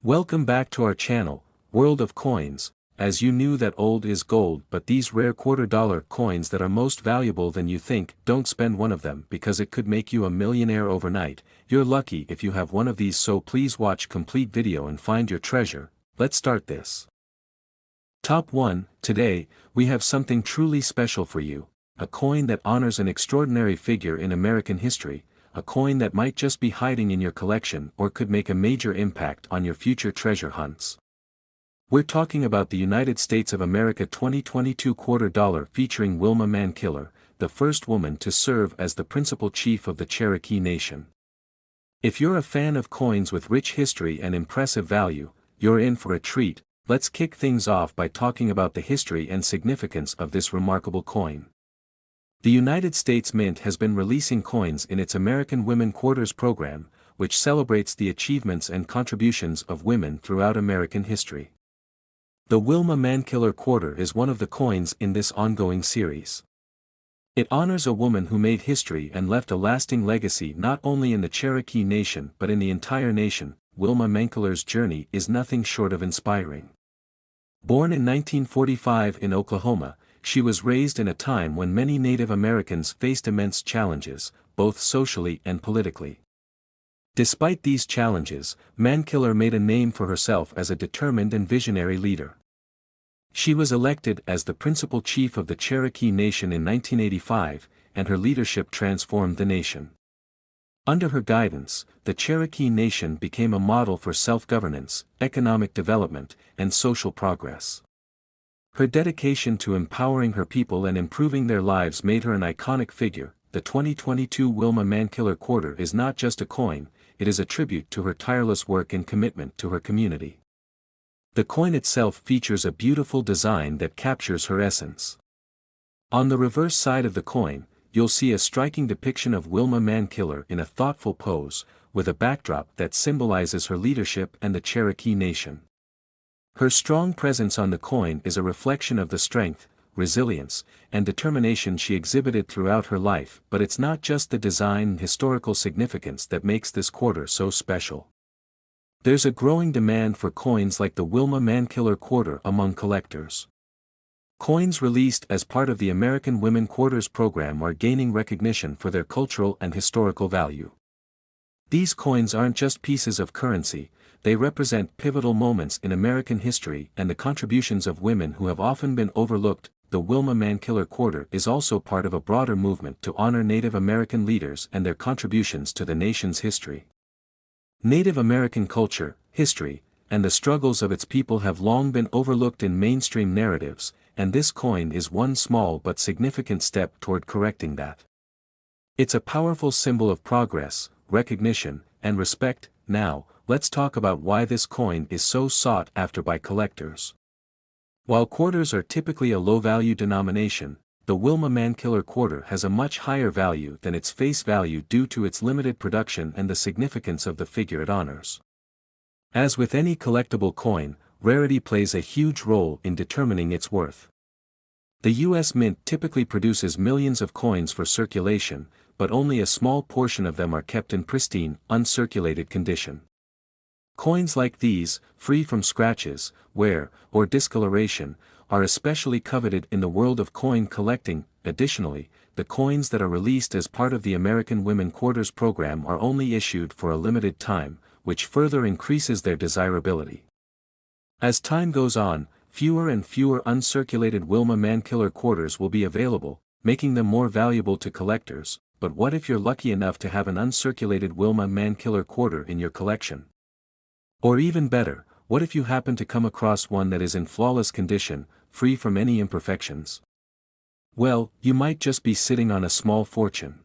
Welcome back to our channel, World of Coins. As you knew that old is gold, but these rare $quarter coins that are most valuable than you think, don't spend one of them because it could make you a millionaire overnight. You're lucky if you have one of these, so please watch complete video and find your treasure. Let's start this. Top 1. Today, we have something truly special for you. A coin that honors an extraordinary figure in American history. A coin that might just be hiding in your collection or could make a major impact on your future treasure hunts. We're talking about the United States of America 2022 $quarter featuring Wilma Mankiller, the first woman to serve as the principal chief of the Cherokee Nation. If you're a fan of coins with rich history and impressive value, you're in for a treat. Let's kick things off by talking about the history and significance of this remarkable coin. The United States Mint has been releasing coins in its American Women Quarters program, which celebrates the achievements and contributions of women throughout American history. The Wilma Mankiller Quarter is one of the coins in this ongoing series. It honors a woman who made history and left a lasting legacy not only in the Cherokee Nation but in the entire nation. Wilma Mankiller's journey is nothing short of inspiring. Born in 1945 in Oklahoma, she was raised in a time when many Native Americans faced immense challenges, both socially and politically. Despite these challenges, Mankiller made a name for herself as a determined and visionary leader. She was elected as the principal chief of the Cherokee Nation in 1985, and her leadership transformed the nation. Under her guidance, the Cherokee Nation became a model for self-governance, economic development, and social progress. Her dedication to empowering her people and improving their lives made her an iconic figure. The 2022 Wilma Mankiller Quarter is not just a coin, it is a tribute to her tireless work and commitment to her community. The coin itself features a beautiful design that captures her essence. On the reverse side of the coin, you'll see a striking depiction of Wilma Mankiller in a thoughtful pose, with a backdrop that symbolizes her leadership and the Cherokee Nation. Her strong presence on the coin is a reflection of the strength, resilience, and determination she exhibited throughout her life, but it's not just the design and historical significance that makes this quarter so special. There's a growing demand for coins like the Wilma Mankiller Quarter among collectors. Coins released as part of the American Women Quarters program are gaining recognition for their cultural and historical value. These coins aren't just pieces of currency, they represent pivotal moments in American history and the contributions of women who have often been overlooked. The Wilma Mankiller Quarter is also part of a broader movement to honor Native American leaders and their contributions to the nation's history. Native American culture, history, and the struggles of its people have long been overlooked in mainstream narratives, and this coin is one small but significant step toward correcting that. It's a powerful symbol of progress, recognition, and respect. Now, let's talk about why this coin is so sought after by collectors. While quarters are typically a low-value denomination, the Wilma Mankiller Quarter has a much higher value than its face value due to its limited production and the significance of the figure it honors. As with any collectible coin, rarity plays a huge role in determining its worth. The U.S. Mint typically produces millions of coins for circulation, but only a small portion of them are kept in pristine, uncirculated condition. Coins like these, free from scratches, wear, or discoloration, are especially coveted in the world of coin collecting. Additionally, the coins that are released as part of the American Women Quarters program are only issued for a limited time, which further increases their desirability. As time goes on, fewer and fewer uncirculated Wilma Mankiller Quarters will be available, making them more valuable to collectors. But what if you're lucky enough to have an uncirculated Wilma Mankiller Quarter in your collection? Or even better, what if you happen to come across one that is in flawless condition, free from any imperfections? Well, you might just be sitting on a small fortune.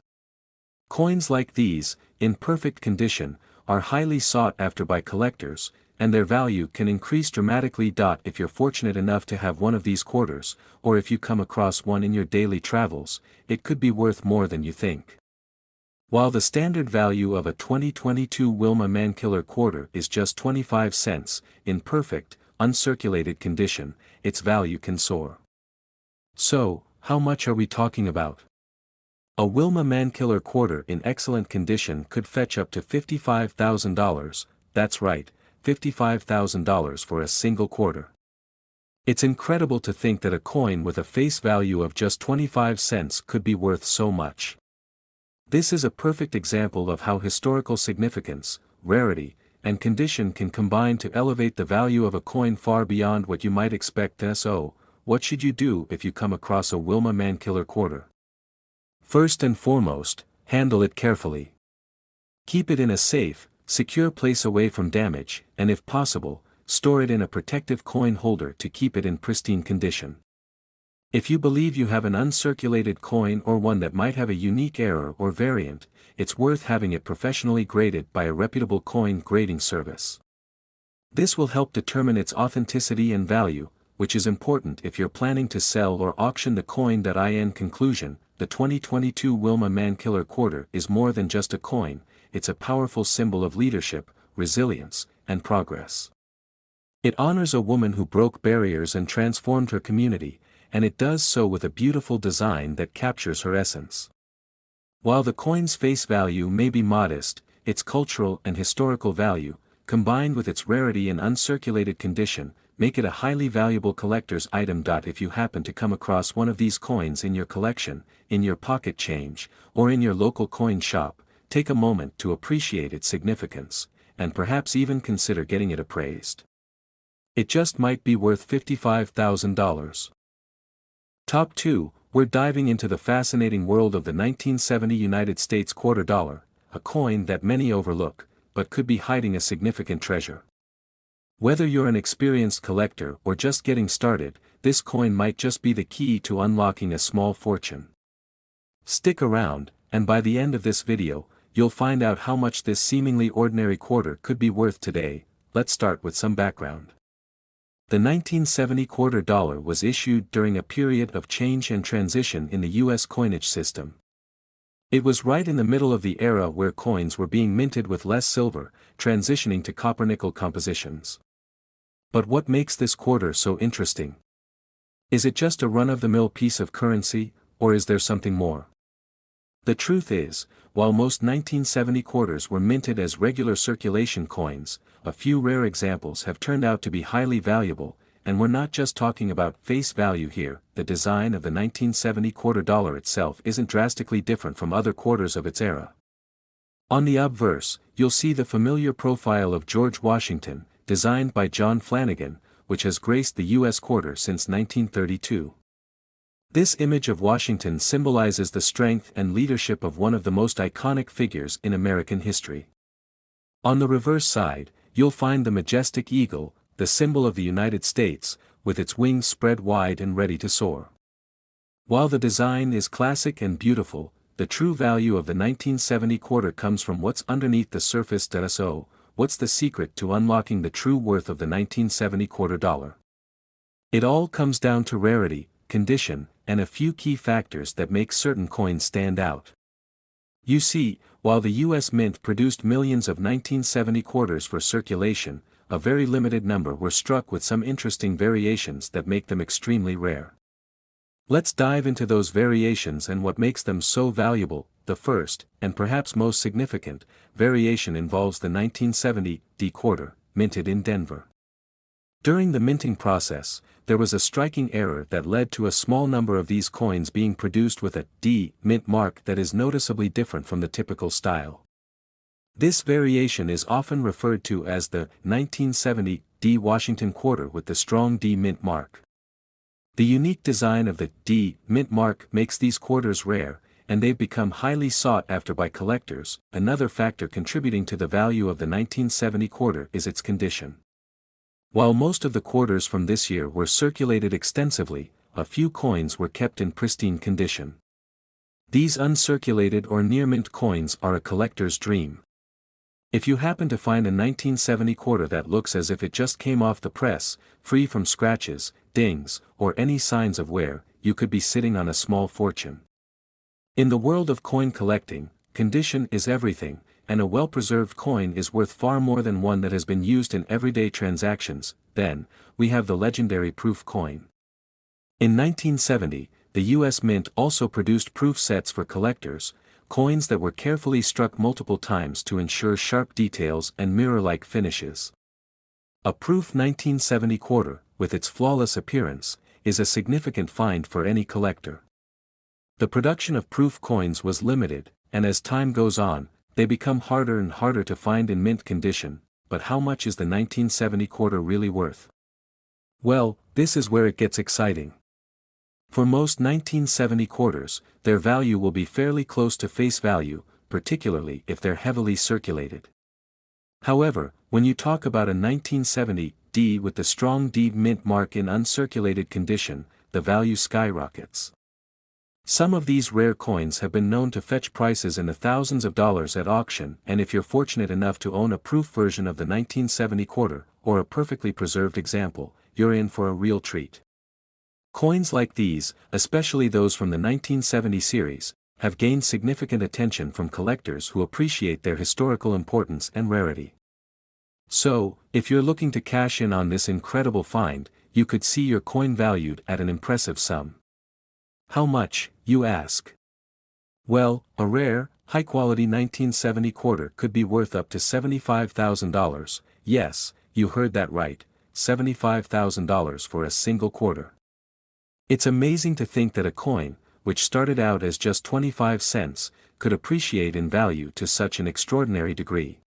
Coins like these, in perfect condition, are highly sought after by collectors, and their value can increase dramatically. If you're fortunate enough to have one of these quarters, or if you come across one in your daily travels, it could be worth more than you think. While the standard value of a 2022 Wilma Mankiller Quarter is just 25 cents, in perfect, uncirculated condition, its value can soar. So, how much are we talking about? A Wilma Mankiller Quarter in excellent condition could fetch up to $55,000, that's right, $55,000 for a single quarter. It's incredible to think that a coin with a face value of just 25 cents could be worth so much. This is a perfect example of how historical significance, rarity, and condition can combine to elevate the value of a coin far beyond what you might expect. So, what should you do if you come across a Wilma Mankiller quarter? First and foremost, handle it carefully. Keep it in a safe, secure place away from damage, and if possible, store it in a protective coin holder to keep it in pristine condition. If you believe you have an uncirculated coin or one that might have a unique error or variant, it's worth having it professionally graded by a reputable coin grading service. This will help determine its authenticity and value, which is important if you're planning to sell or auction the coin. In conclusion, the 2022 Wilma Mankiller quarter is more than just a coin, it's a powerful symbol of leadership, resilience, and progress. It honors a woman who broke barriers and transformed her community, and it does so with a beautiful design that captures her essence. While the coin's face value may be modest, its cultural and historical value, combined with its rarity and uncirculated condition, make it a highly valuable collector's item. If you happen to come across one of these coins in your collection, in your pocket change, or in your local coin shop, take a moment to appreciate its significance, and perhaps even consider getting it appraised. It just might be worth $55,000. Top 2, we're diving into the fascinating world of the 1970 United States quarter dollar, a coin that many overlook, but could be hiding a significant treasure. Whether you're an experienced collector or just getting started, this coin might just be the key to unlocking a small fortune. Stick around, and by the end of this video, you'll find out how much this seemingly ordinary quarter could be worth today. Let's start with some background. The 1970 quarter dollar was issued during a period of change and transition in the U.S. coinage system. It was right in the middle of the era where coins were being minted with less silver, transitioning to copper-nickel compositions. But what makes this quarter so interesting? Is it just a run-of-the-mill piece of currency, or is there something more? The truth is, while most 1970 quarters were minted as regular circulation coins, a few rare examples have turned out to be highly valuable, and we're not just talking about face value here. The design of the 1970 quarter dollar itself isn't drastically different from other quarters of its era. On the obverse, you'll see the familiar profile of George Washington, designed by John Flanagan, which has graced the U.S. quarter since 1932. This image of Washington symbolizes the strength and leadership of one of the most iconic figures in American history. On the reverse side, you'll find the majestic eagle, the symbol of the United States, with its wings spread wide and ready to soar. While the design is classic and beautiful, the true value of the 1970 quarter comes from what's underneath the surface. So, what's the secret to unlocking the true worth of the 1970 quarter dollar? It all comes down to rarity, condition, and a few key factors that make certain coins stand out. You see, while the U.S. Mint produced millions of 1970 quarters for circulation, a very limited number were struck with some interesting variations that make them extremely rare. Let's dive into those variations and what makes them so valuable. The first, and perhaps most significant, variation involves the 1970 D quarter, minted in Denver. During the minting process, there was a striking error that led to a small number of these coins being produced with a D mint mark that is noticeably different from the typical style. This variation is often referred to as the 1970 D Washington quarter with the strong D mint mark. The unique design of the D mint mark makes these quarters rare, and they've become highly sought after by collectors. Another factor contributing to the value of the 1970 quarter is its condition. While most of the quarters from this year were circulated extensively, a few coins were kept in pristine condition. These uncirculated or near-mint coins are a collector's dream. If you happen to find a 1970 quarter that looks as if it just came off the press, free from scratches, dings, or any signs of wear, you could be sitting on a small fortune. In the world of coin collecting, condition is everything, and a well-preserved coin is worth far more than one that has been used in everyday transactions. Then, we have the legendary proof coin. In 1970, the U.S. Mint also produced proof sets for collectors, coins that were carefully struck multiple times to ensure sharp details and mirror-like finishes. A proof 1970 quarter, with its flawless appearance, is a significant find for any collector. The production of proof coins was limited, and as time goes on, they become harder and harder to find in mint condition, but how much is the 1970 quarter really worth? Well, this is where it gets exciting. For most 1970 quarters, their value will be fairly close to face value, particularly if they're heavily circulated. However, when you talk about a 1970 D with the strong D mint mark in uncirculated condition, the value skyrockets. Some of these rare coins have been known to fetch prices in the thousands of dollars at auction, and if you're fortunate enough to own a proof version of the 1970 quarter, or a perfectly preserved example, you're in for a real treat. Coins like these, especially those from the 1970 series, have gained significant attention from collectors who appreciate their historical importance and rarity. So, if you're looking to cash in on this incredible find, you could see your coin valued at an impressive sum. How much, you ask? Well, a rare, high-quality 1970 quarter could be worth up to $75,000, yes, you heard that right, $75,000 for a single quarter. It's amazing to think that a coin, which started out as just 25 cents, could appreciate in value to such an extraordinary degree.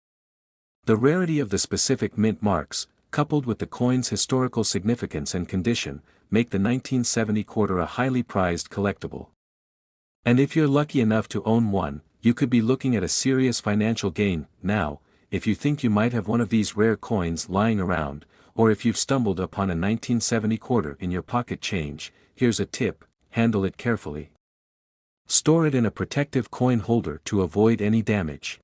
The rarity of the specific mint marks, coupled with the coin's historical significance and condition, make the 1970 quarter a highly prized collectible. And if you're lucky enough to own one, you could be looking at a serious financial gain. Now, if you think you might have one of these rare coins lying around, or if you've stumbled upon a 1970 quarter in your pocket change, here's a tip: handle it carefully. Store it in a protective coin holder to avoid any damage.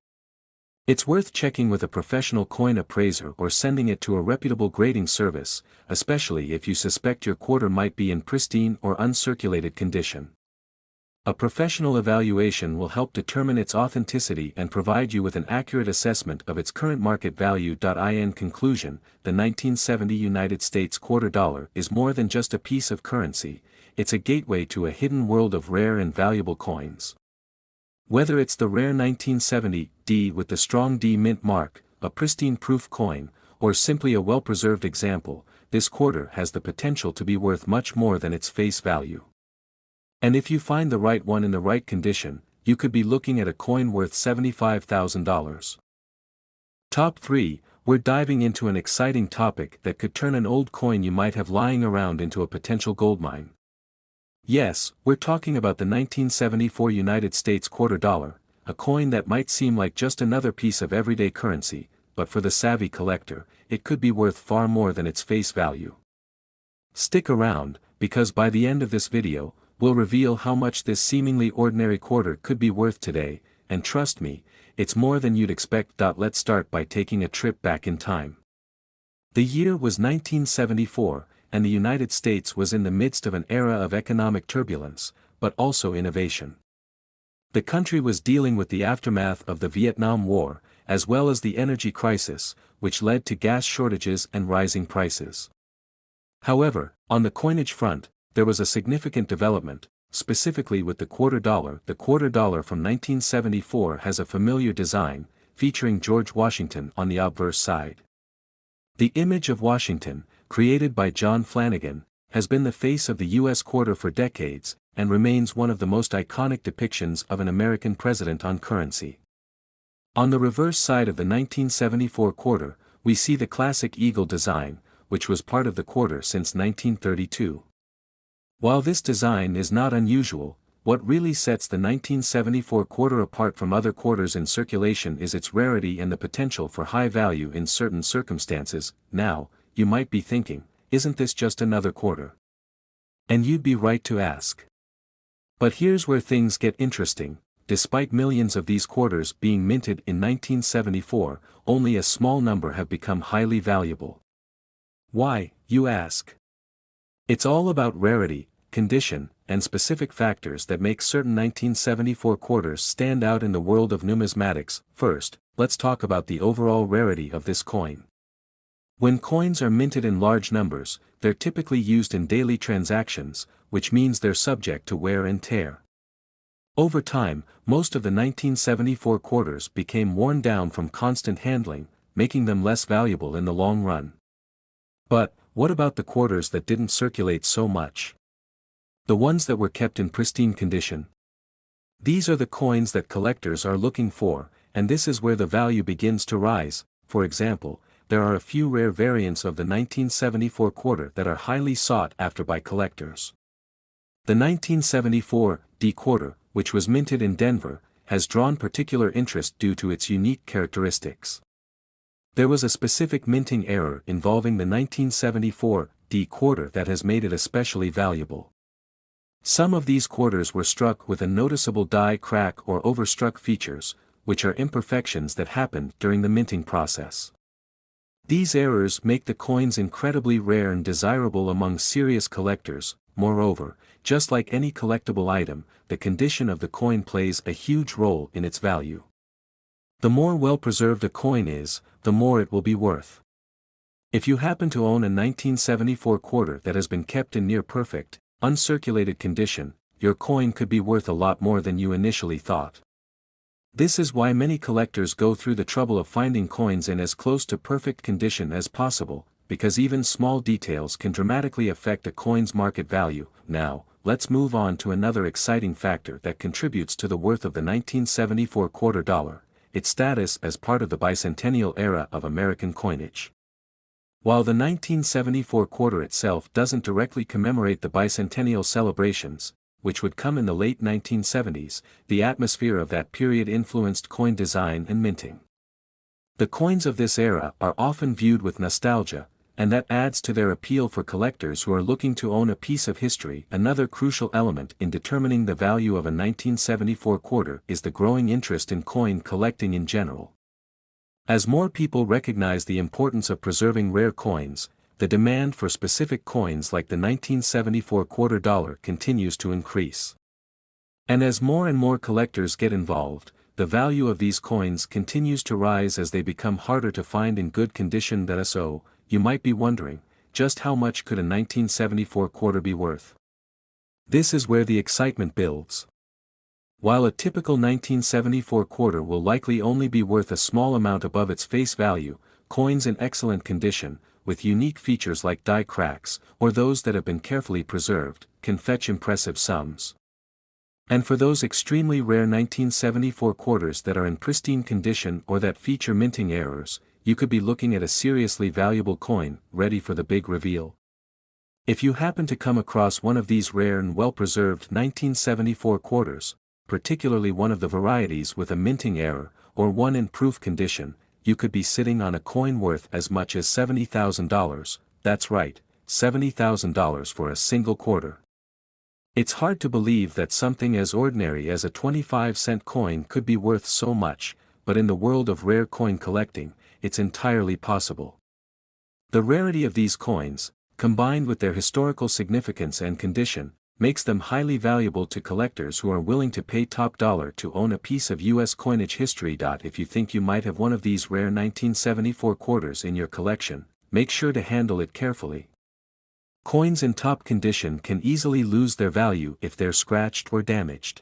It's worth checking with a professional coin appraiser or sending it to a reputable grading service, especially if you suspect your quarter might be in pristine or uncirculated condition. A professional evaluation will help determine its authenticity and provide you with an accurate assessment of its current market value. In conclusion, the 1970 United States quarter dollar is more than just a piece of currency, it's a gateway to a hidden world of rare and valuable coins. Whether it's the rare 1970 D with the strong D mint mark, a pristine proof coin, or simply a well-preserved example, this quarter has the potential to be worth much more than its face value. And if you find the right one in the right condition, you could be looking at a coin worth $75,000. Top 3, we're diving into an exciting topic that could turn an old coin you might have lying around into a potential goldmine. Yes, we're talking about the 1974 United States quarter dollar, a coin that might seem like just another piece of everyday currency, but for the savvy collector, it could be worth far more than its face value. Stick around, because by the end of this video, we'll reveal how much this seemingly ordinary quarter could be worth today, and trust me, it's more than you'd expect. Let's start by taking a trip back in time. The year was 1974, and the United States was in the midst of an era of economic turbulence, but also innovation. The country was dealing with the aftermath of the Vietnam War, as well as the energy crisis, which led to gas shortages and rising prices. However, on the coinage front, there was a significant development, specifically with the quarter dollar. The quarter dollar from 1974 has a familiar design, featuring George Washington on the obverse side. The image of Washington, created by John Flanagan, has been the face of the U.S. quarter for decades, and remains one of the most iconic depictions of an American president on currency. On the reverse side of the 1974 quarter, we see the classic eagle design, which was part of the quarter since 1932. While this design is not unusual, what really sets the 1974 quarter apart from other quarters in circulation is its rarity and the potential for high value in certain circumstances. Now, you might be thinking, isn't this just another quarter? And you'd be right to ask. But here's where things get interesting: despite millions of these quarters being minted in 1974, only a small number have become highly valuable. Why, you ask? It's all about rarity, condition, and specific factors that make certain 1974 quarters stand out in the world of numismatics. First, let's talk about the overall rarity of this coin. When coins are minted in large numbers, they're typically used in daily transactions, which means they're subject to wear and tear. Over time, most of the 1974 quarters became worn down from constant handling, making them less valuable in the long run. But, what about the quarters that didn't circulate so much? The ones that were kept in pristine condition? These are the coins that collectors are looking for, and this is where the value begins to rise. For example, there are a few rare variants of the 1974 quarter that are highly sought after by collectors. The 1974 D quarter, which was minted in Denver, has drawn particular interest due to its unique characteristics. There was a specific minting error involving the 1974 D quarter that has made it especially valuable. Some of these quarters were struck with a noticeable die crack or overstruck features, which are imperfections that happened during the minting process. These errors make the coins incredibly rare and desirable among serious collectors. Moreover, just like any collectible item, the condition of the coin plays a huge role in its value. The more well-preserved a coin is, the more it will be worth. If you happen to own a 1974 quarter that has been kept in near-perfect, uncirculated condition, your coin could be worth a lot more than you initially thought. This is why many collectors go through the trouble of finding coins in as close to perfect condition as possible, because even small details can dramatically affect a coin's market value. Now, let's move on to another exciting factor that contributes to the worth of the 1974 quarter dollar, its status as part of the bicentennial era of American coinage. While the 1974 quarter itself doesn't directly commemorate the bicentennial celebrations, which would come in the late 1970s, the atmosphere of that period influenced coin design and minting. The coins of this era are often viewed with nostalgia, and that adds to their appeal for collectors who are looking to own a piece of history. Another crucial element in determining the value of a 1974 quarter is the growing interest in coin collecting in general. As more people recognize the importance of preserving rare coins, the demand for specific coins like the 1974 quarter dollar continues to increase. And as more and more collectors get involved, the value of these coins continues to rise as they become harder to find in good condition. So, you might be wondering, just how much could a 1974 quarter be worth? This is where the excitement builds. While a typical 1974 quarter will likely only be worth a small amount above its face value, coins in excellent condition, with unique features like die cracks, or those that have been carefully preserved, can fetch impressive sums. And for those extremely rare 1974 quarters that are in pristine condition or that feature minting errors, you could be looking at a seriously valuable coin, ready for the big reveal. If you happen to come across one of these rare and well-preserved 1974 quarters, particularly one of the varieties with a minting error, or one in proof condition, you could be sitting on a coin worth as much as $70,000, that's right, $70,000 for a single quarter. It's hard to believe that something as ordinary as a 25-cent coin could be worth so much, but in the world of rare coin collecting, it's entirely possible. The rarity of these coins, combined with their historical significance and condition, makes them highly valuable to collectors who are willing to pay top dollar to own a piece of U.S. coinage history. If you think you might have one of these rare 1974 quarters in your collection, make sure to handle it carefully. Coins in top condition can easily lose their value if they're scratched or damaged.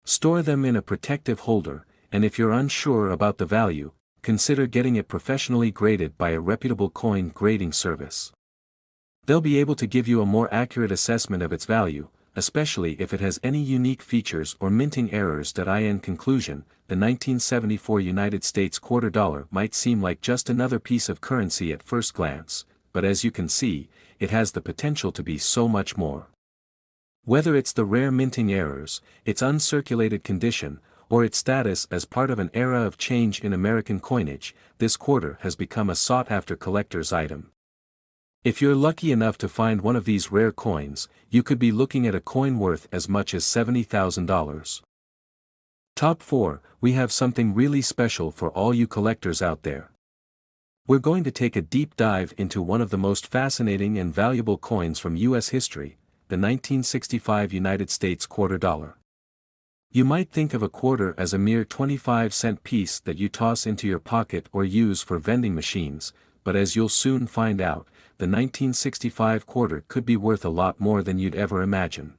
Store them in a protective holder, and if you're unsure about the value, consider getting it professionally graded by a reputable coin grading service. They'll be able to give you a more accurate assessment of its value, especially if it has any unique features or minting errors. In conclusion, the 1974 United States quarter dollar might seem like just another piece of currency at first glance, but as you can see, it has the potential to be so much more. Whether it's the rare minting errors, its uncirculated condition, or its status as part of an era of change in American coinage, this quarter has become a sought-after collector's item. If you're lucky enough to find one of these rare coins, you could be looking at a coin worth as much as $70,000. Top 4, we have something really special for all you collectors out there. We're going to take a deep dive into one of the most fascinating and valuable coins from U.S. history, the 1965 United States quarter dollar. You might think of a quarter as a mere 25-cent piece that you toss into your pocket or use for vending machines, but as you'll soon find out, the 1965 quarter could be worth a lot more than you'd ever imagine.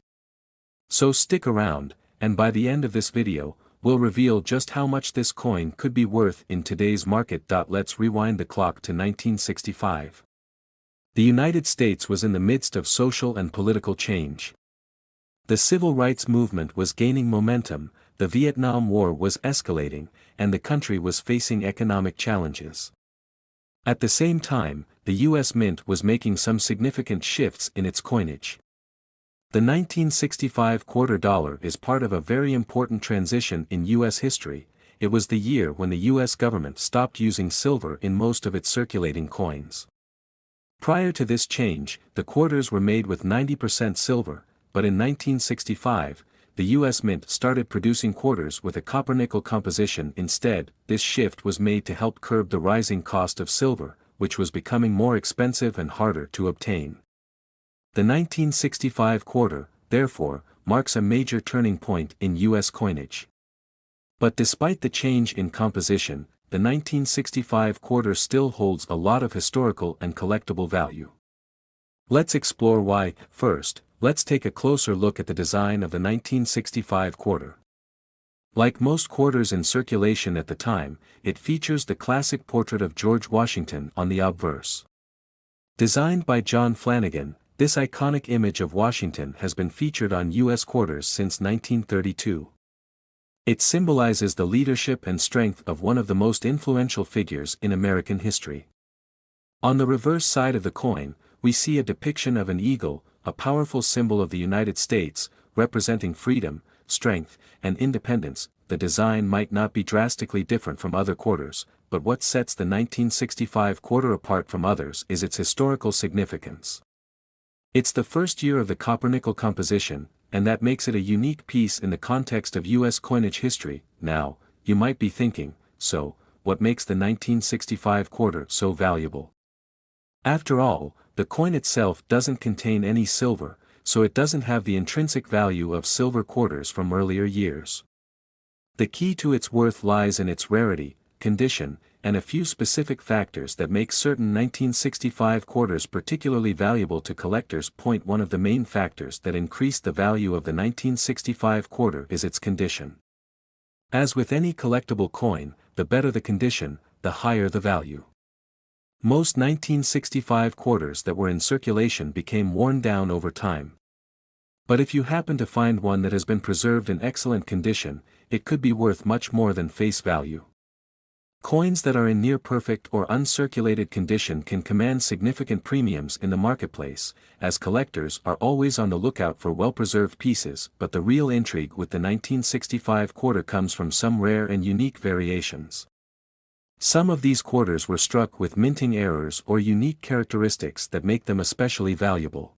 So stick around, and by the end of this video, we'll reveal just how much this coin could be worth in today's market. Let's rewind the clock to 1965. The United States was in the midst of social and political change. The civil rights movement was gaining momentum, the Vietnam War was escalating, and the country was facing economic challenges. At the same time, the U.S. Mint was making some significant shifts in its coinage. The 1965 quarter dollar is part of a very important transition in U.S. history. It was the year when the U.S. government stopped using silver in most of its circulating coins. Prior to this change, the quarters were made with 90% silver, but in 1965, the U.S. Mint started producing quarters with a copper-nickel composition instead. This shift was made to help curb the rising cost of silver, which was becoming more expensive and harder to obtain. The 1965 quarter, therefore, marks a major turning point in U.S. coinage. But despite the change in composition, the 1965 quarter still holds a lot of historical and collectible value. Let's explore why. First, let's take a closer look at the design of the 1965 quarter. Like most quarters in circulation at the time, it features the classic portrait of George Washington on the obverse. Designed by John Flanagan, this iconic image of Washington has been featured on U.S. quarters since 1932. It symbolizes the leadership and strength of one of the most influential figures in American history. On the reverse side of the coin, we see a depiction of an eagle, a powerful symbol of the United States, representing freedom, strength, and independence. The design might not be drastically different from other quarters, but what sets the 1965 quarter apart from others is its historical significance. It's the first year of the copper-nickel composition, and that makes it a unique piece in the context of U.S. coinage history. Now, you might be thinking, so, what makes the 1965 quarter so valuable? After all, the coin itself doesn't contain any silver, so it doesn't have the intrinsic value of silver quarters from earlier years. The key to its worth lies in its rarity, condition, and a few specific factors that make certain 1965 quarters particularly valuable to collectors. One of the main factors that increase the value of the 1965 quarter is its condition. As with any collectible coin, the better the condition, the higher the value. Most 1965 quarters that were in circulation became worn down over time. But if you happen to find one that has been preserved in excellent condition, it could be worth much more than face value. Coins that are in near-perfect or uncirculated condition can command significant premiums in the marketplace, as collectors are always on the lookout for well-preserved pieces. But the real intrigue with the 1965 quarter comes from some rare and unique variations. Some of these quarters were struck with minting errors or unique characteristics that make them especially valuable.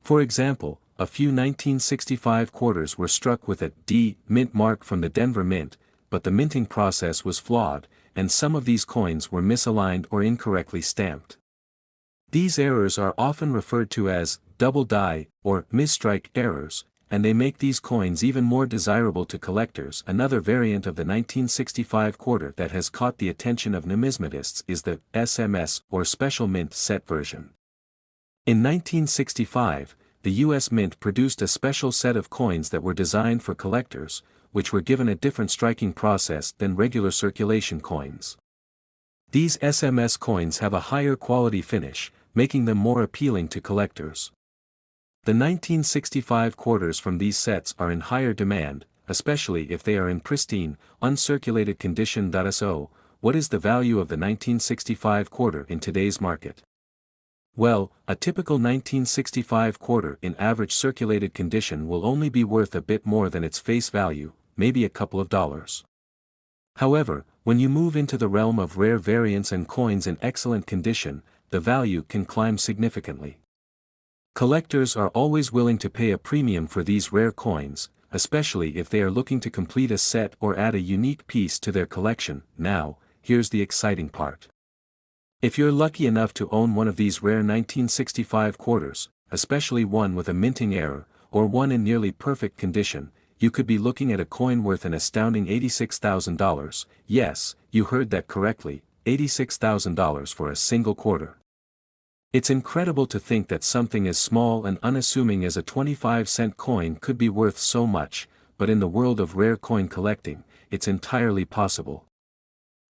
For example, a few 1965 quarters were struck with a D mint mark from the Denver Mint, but the minting process was flawed, and some of these coins were misaligned or incorrectly stamped. These errors are often referred to as double die or misstrike errors, and they make these coins even more desirable to collectors. Another variant of the 1965 quarter that has caught the attention of numismatists is the SMS or Special Mint Set version. In 1965, the U.S. Mint produced a special set of coins that were designed for collectors, which were given a different striking process than regular circulation coins. These SMS coins have a higher quality finish, making them more appealing to collectors. The 1965 quarters from these sets are in higher demand, especially if they are in pristine, uncirculated condition. So, what is the value of the 1965 quarter in today's market? Well, a typical 1965 quarter in average circulated condition will only be worth a bit more than its face value, maybe a couple of dollars. However, when you move into the realm of rare variants and coins in excellent condition, the value can climb significantly. Collectors are always willing to pay a premium for these rare coins, especially if they are looking to complete a set or add a unique piece to their collection. Now, here's the exciting part. If you're lucky enough to own one of these rare 1965 quarters, especially one with a minting error, or one in nearly perfect condition, you could be looking at a coin worth an astounding $86,000. Yes, you heard that correctly, $86,000 for a single quarter. It's incredible to think that something as small and unassuming as a 25-cent coin could be worth so much, but in the world of rare coin collecting, it's entirely possible.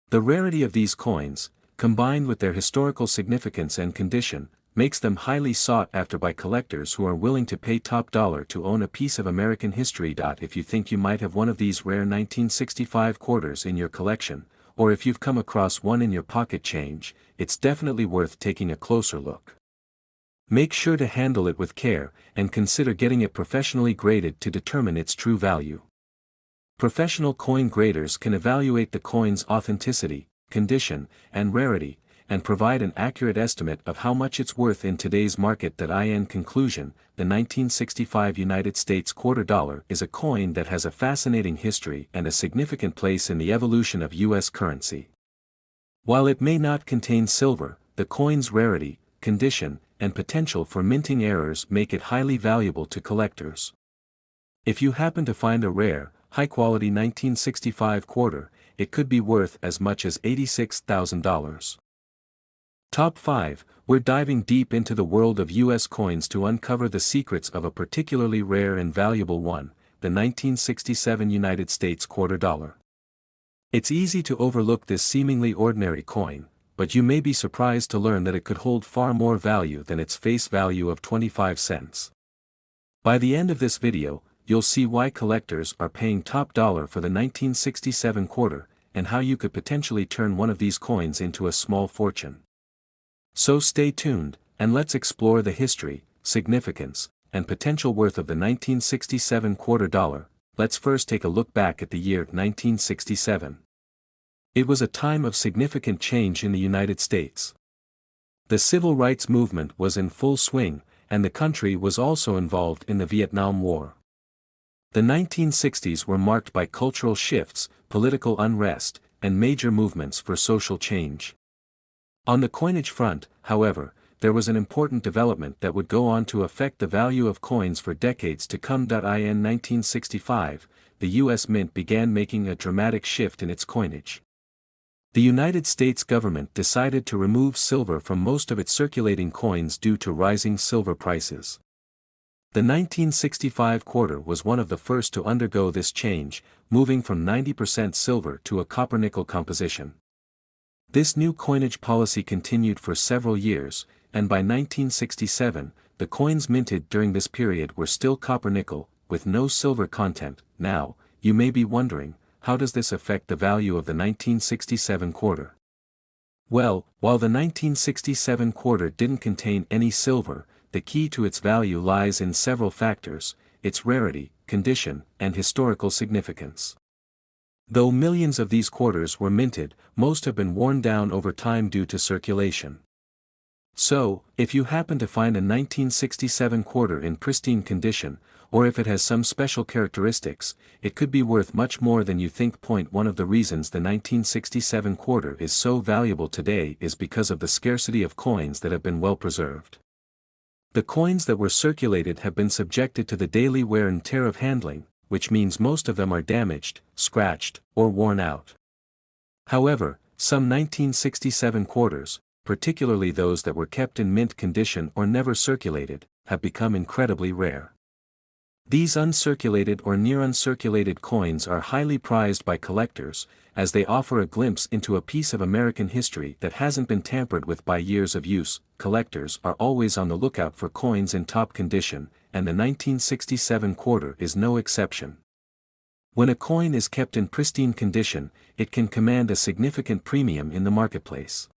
The rarity of these coins, combined with their historical significance and condition, makes them highly sought after by collectors who are willing to pay top dollar to own a piece of American history. If you think you might have one of these rare 1965 quarters in your collection, or if you've come across one in your pocket change, it's definitely worth taking a closer look. Make sure to handle it with care, and consider getting it professionally graded to determine its true value. Professional coin graders can evaluate the coin's authenticity, condition, and rarity, and provide an accurate estimate of how much it's worth in today's market. In conclusion, the 1965 United States quarter dollar is a coin that has a fascinating history and a significant place in the evolution of U.S. currency. While it may not contain silver, the coin's rarity, condition, and potential for minting errors make it highly valuable to collectors. If you happen to find a rare, high-quality 1965 quarter, it could be worth as much as $86,000. Top 5. We're diving deep into the world of U.S. coins to uncover the secrets of a particularly rare and valuable one, the 1967 United States quarter dollar. It's easy to overlook this seemingly ordinary coin, but you may be surprised to learn that it could hold far more value than its face value of 25 cents. By the end of this video, you'll see why collectors are paying top dollar for the 1967 quarter, and how you could potentially turn one of these coins into a small fortune. So stay tuned, and let's explore the history, significance, and potential worth of the 1967 quarter dollar. Let's first take a look back at the year 1967. It was a time of significant change in the United States. The civil rights movement was in full swing, and the country was also involved in the Vietnam War. The 1960s were marked by cultural shifts, political unrest, and major movements for social change. On the coinage front, however, there was an important development that would go on to affect the value of coins for decades to come. In 1965, the U.S. Mint began making a dramatic shift in its coinage. The United States government decided to remove silver from most of its circulating coins due to rising silver prices. The 1965 quarter was one of the first to undergo this change, moving from 90% silver to a copper-nickel composition. This new coinage policy continued for several years, and by 1967, the coins minted during this period were still copper-nickel, with no silver content. Now, you may be wondering, how does this affect the value of the 1967 quarter? Well, while the 1967 quarter didn't contain any silver, the key to its value lies in several factors: its rarity, condition, and historical significance. Though millions of these quarters were minted, most have been worn down over time due to circulation. So, if you happen to find a 1967 quarter in pristine condition, or if it has some special characteristics, it could be worth much more than you think. One of the reasons the 1967 quarter is so valuable today is because of the scarcity of coins that have been well preserved. The coins that were circulated have been subjected to the daily wear and tear of handling, which means most of them are damaged, scratched, or worn out. However, some 1967 quarters, particularly those that were kept in mint condition or never circulated, have become incredibly rare. These uncirculated or near-uncirculated coins are highly prized by collectors, as they offer a glimpse into a piece of American history that hasn't been tampered with by years of use. Collectors are always on the lookout for coins in top condition, and the 1967 quarter is no exception. When a coin is kept in pristine condition, it can command a significant premium in the marketplace.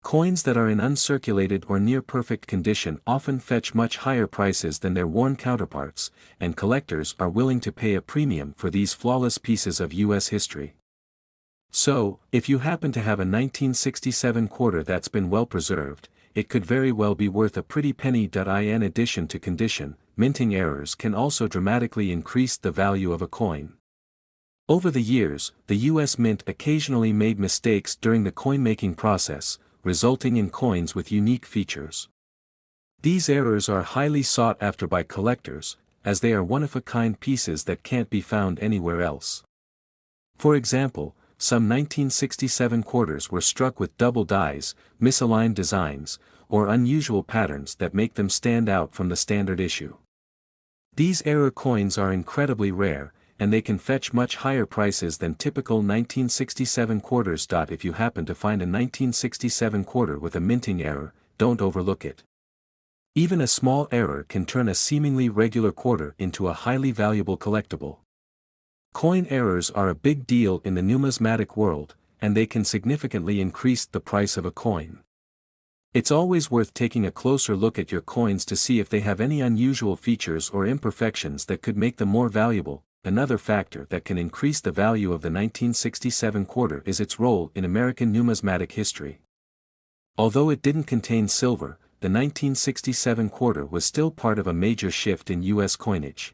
Coins that are in uncirculated or near-perfect condition often fetch much higher prices than their worn counterparts, and collectors are willing to pay a premium for these flawless pieces of U.S. history. So, if you happen to have a 1967 quarter that's been well preserved, it could very well be worth a pretty penny. In addition to condition, minting errors can also dramatically increase the value of a coin. Over the years, the U.S. Mint occasionally made mistakes during the coin-making process, resulting in coins with unique features. These errors are highly sought after by collectors, as they are one-of-a-kind pieces that can't be found anywhere else. For example, some 1967 quarters were struck with double dies, misaligned designs, or unusual patterns that make them stand out from the standard issue. These error coins are incredibly rare, and they can fetch much higher prices than typical 1967 quarters. If you happen to find a 1967 quarter with a minting error, don't overlook it. Even a small error can turn a seemingly regular quarter into a highly valuable collectible. Coin errors are a big deal in the numismatic world, and they can significantly increase the price of a coin. It's always worth taking a closer look at your coins to see if they have any unusual features or imperfections that could make them more valuable. Another factor that can increase the value of the 1967 quarter is its role in American numismatic history. Although it didn't contain silver, the 1967 quarter was still part of a major shift in U.S. coinage.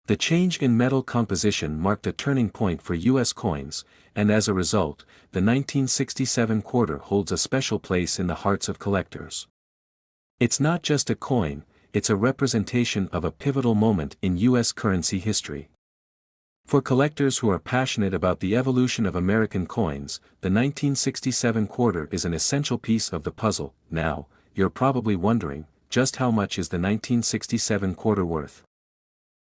The change in metal composition marked a turning point for U.S. coins, and as a result, the 1967 quarter holds a special place in the hearts of collectors. It's not just a coin, it's a representation of a pivotal moment in U.S. currency history. For collectors who are passionate about the evolution of American coins, the 1967 quarter is an essential piece of the puzzle. Now, you're probably wondering, just how much is the 1967 quarter worth?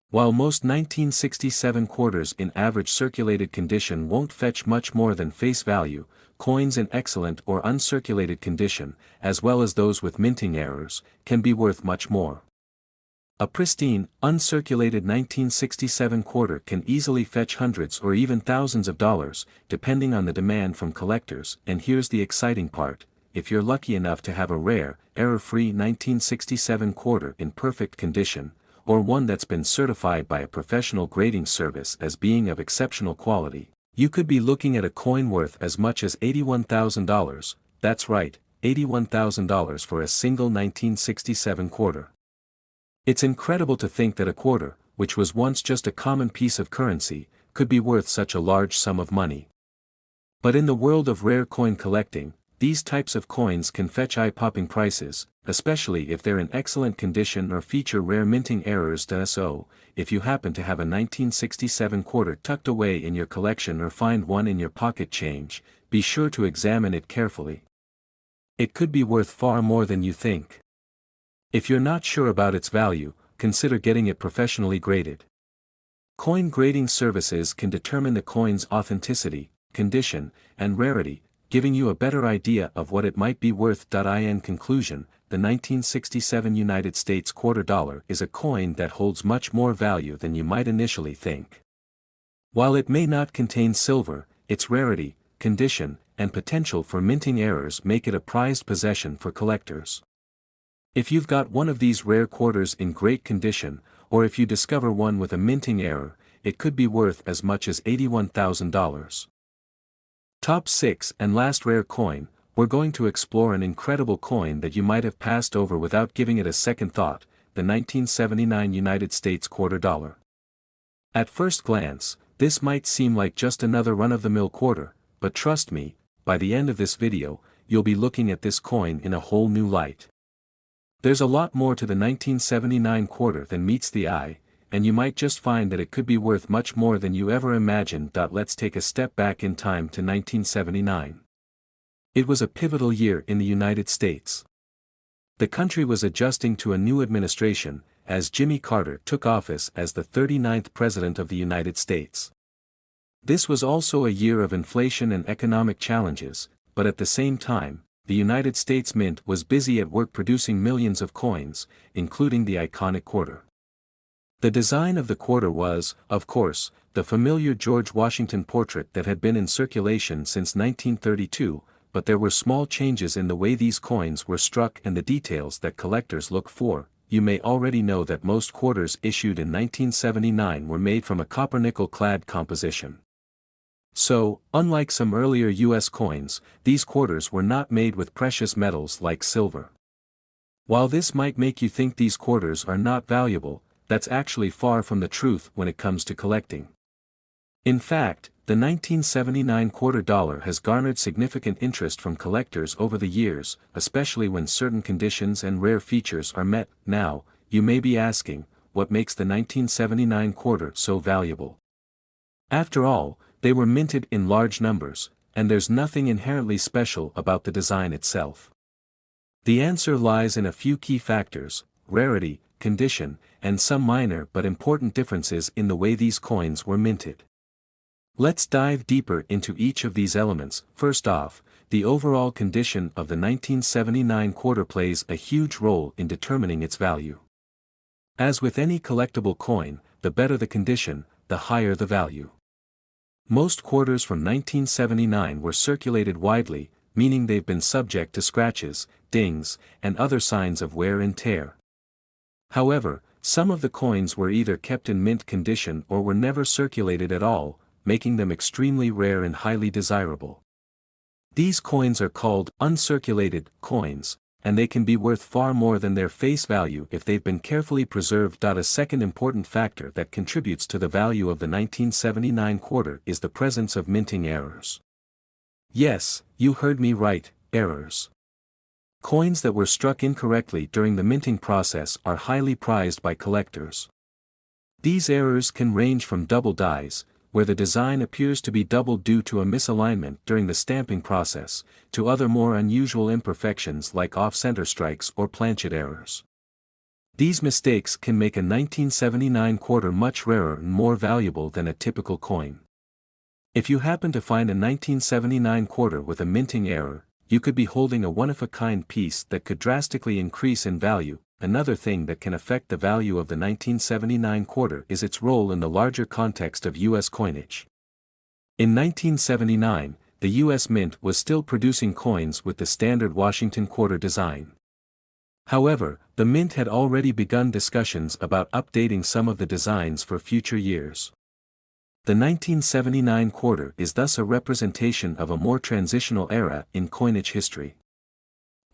While most 1967 quarters in average circulated condition won't fetch much more than face value, coins in excellent or uncirculated condition, as well as those with minting errors, can be worth much more. A pristine, uncirculated 1967 quarter can easily fetch hundreds or even thousands of dollars, depending on the demand from collectors. And here's the exciting part: if you're lucky enough to have a rare, error-free 1967 quarter in perfect condition, or one that's been certified by a professional grading service as being of exceptional quality, you could be looking at a coin worth as much as $81,000, that's right, $81,000 for a single 1967 quarter. It's incredible to think that a quarter, which was once just a common piece of currency, could be worth such a large sum of money. But in the world of rare coin collecting, these types of coins can fetch eye-popping prices, especially if they're in excellent condition or feature rare minting errors. So, if you happen to have a 1967 quarter tucked away in your collection or find one in your pocket change, be sure to examine it carefully. It could be worth far more than you think. If you're not sure about its value, consider getting it professionally graded. Coin grading services can determine the coin's authenticity, condition, and rarity, giving you a better idea of what it might be worth. In conclusion, the 1967 United States quarter dollar is a coin that holds much more value than you might initially think. While it may not contain silver, its rarity, condition, and potential for minting errors make it a prized possession for collectors. If you've got one of these rare quarters in great condition, or if you discover one with a minting error, it could be worth as much as $81,000. Top 6 and last rare coin, we're going to explore an incredible coin that you might have passed over without giving it a second thought, the 1979 United States quarter dollar. At first glance, this might seem like just another run-of-the-mill quarter, but trust me, by the end of this video, you'll be looking at this coin in a whole new light. There's a lot more to the 1979 quarter than meets the eye, and you might just find that it could be worth much more than you ever imagined. Let's take a step back in time to 1979. It was a pivotal year in the United States. The country was adjusting to a new administration, as Jimmy Carter took office as the 39th President of the United States. This was also a year of inflation and economic challenges, but at the same time, the United States Mint was busy at work producing millions of coins, including the iconic quarter. The design of the quarter was, of course, the familiar George Washington portrait that had been in circulation since 1932, but there were small changes in the way these coins were struck and the details that collectors look for. You may already know that most quarters issued in 1979 were made from a copper-nickel clad composition. So, unlike some earlier U.S. coins, these quarters were not made with precious metals like silver. While this might make you think these quarters are not valuable, that's actually far from the truth when it comes to collecting. In fact, the 1979 quarter dollar has garnered significant interest from collectors over the years, especially when certain conditions and rare features are met. Now, you may be asking, what makes the 1979 quarter so valuable? After all, they were minted in large numbers, and there's nothing inherently special about the design itself. The answer lies in a few key factors: rarity, condition, and some minor but important differences in the way these coins were minted. Let's dive deeper into each of these elements. First off, the overall condition of the 1979 quarter plays a huge role in determining its value. As with any collectible coin, the better the condition, the higher the value. Most quarters from 1979 were circulated widely, meaning they've been subject to scratches, dings, and other signs of wear and tear. However, some of the coins were either kept in mint condition or were never circulated at all, making them extremely rare and highly desirable. These coins are called uncirculated coins, and they can be worth far more than their face value if they've been carefully preserved. A second important factor that contributes to the value of the 1979 quarter is the presence of minting errors. Yes, you heard me right, errors. Coins that were struck incorrectly during the minting process are highly prized by collectors. These errors can range from double dies, where the design appears to be doubled due to a misalignment during the stamping process, to other more unusual imperfections like off-center strikes or planchet errors. These mistakes can make a 1979 quarter much rarer and more valuable than a typical coin. If you happen to find a 1979 quarter with a minting error, you could be holding a one-of-a-kind piece that could drastically increase in value. Another thing that can affect the value of the 1979 quarter is its role in the larger context of U.S. coinage. In 1979, the U.S. Mint was still producing coins with the standard Washington quarter design. However, the Mint had already begun discussions about updating some of the designs for future years. The 1979 quarter is thus a representation of a more transitional era in coinage history.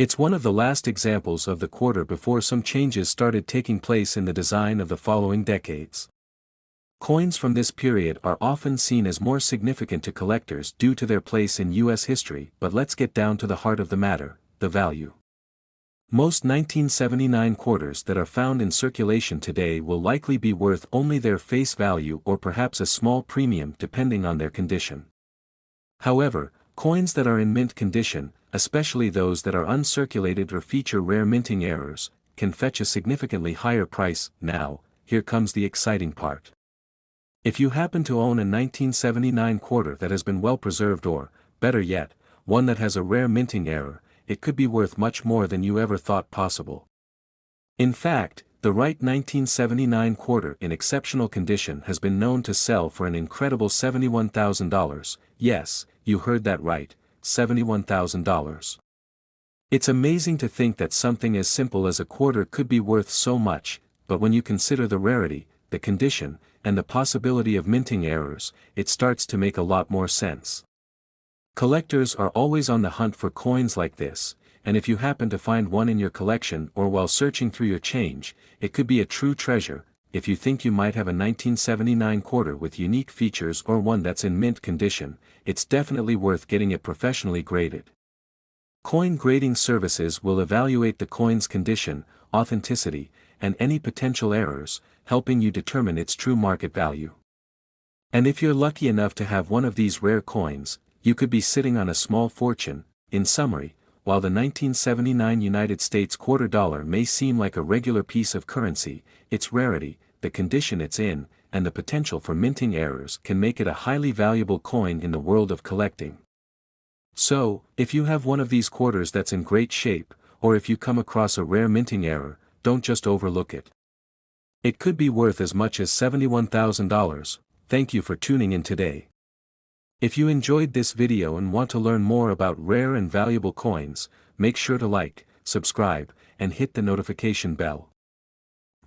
It's one of the last examples of the quarter before some changes started taking place in the design of the following decades. Coins from this period are often seen as more significant to collectors due to their place in U.S. history, but let's get down to the heart of the matter, the value. Most 1979 quarters that are found in circulation today will likely be worth only their face value or perhaps a small premium depending on their condition. However, coins that are in mint condition, especially those that are uncirculated or feature rare minting errors, can fetch a significantly higher price. Now, here comes the exciting part. If you happen to own a 1979 quarter that has been well preserved or, better yet, one that has a rare minting error, it could be worth much more than you ever thought possible. In fact, the right 1979 quarter in exceptional condition has been known to sell for an incredible $71,000, yes, you heard that right, $71,000. It's amazing to think that something as simple as a quarter could be worth so much, but when you consider the rarity, the condition, and the possibility of minting errors, it starts to make a lot more sense. Collectors are always on the hunt for coins like this, and if you happen to find one in your collection or while searching through your change, it could be a true treasure. If you think you might have a 1979 quarter with unique features or one that's in mint condition, it's definitely worth getting it professionally graded. Coin grading services will evaluate the coin's condition, authenticity, and any potential errors, helping you determine its true market value. And if you're lucky enough to have one of these rare coins, you could be sitting on a small fortune. In summary, while the 1979 United States quarter dollar may seem like a regular piece of currency, its rarity, the condition it's in, and the potential for minting errors can make it a highly valuable coin in the world of collecting. So, if you have one of these quarters that's in great shape, or if you come across a rare minting error, don't just overlook it. It could be worth as much as $71,000. Thank you for tuning in today. If you enjoyed this video and want to learn more about rare and valuable coins, make sure to like, subscribe, and hit the notification bell.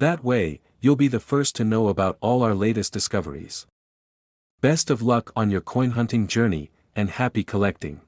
That way, you'll be the first to know about all our latest discoveries. Best of luck on your coin hunting journey, and happy collecting.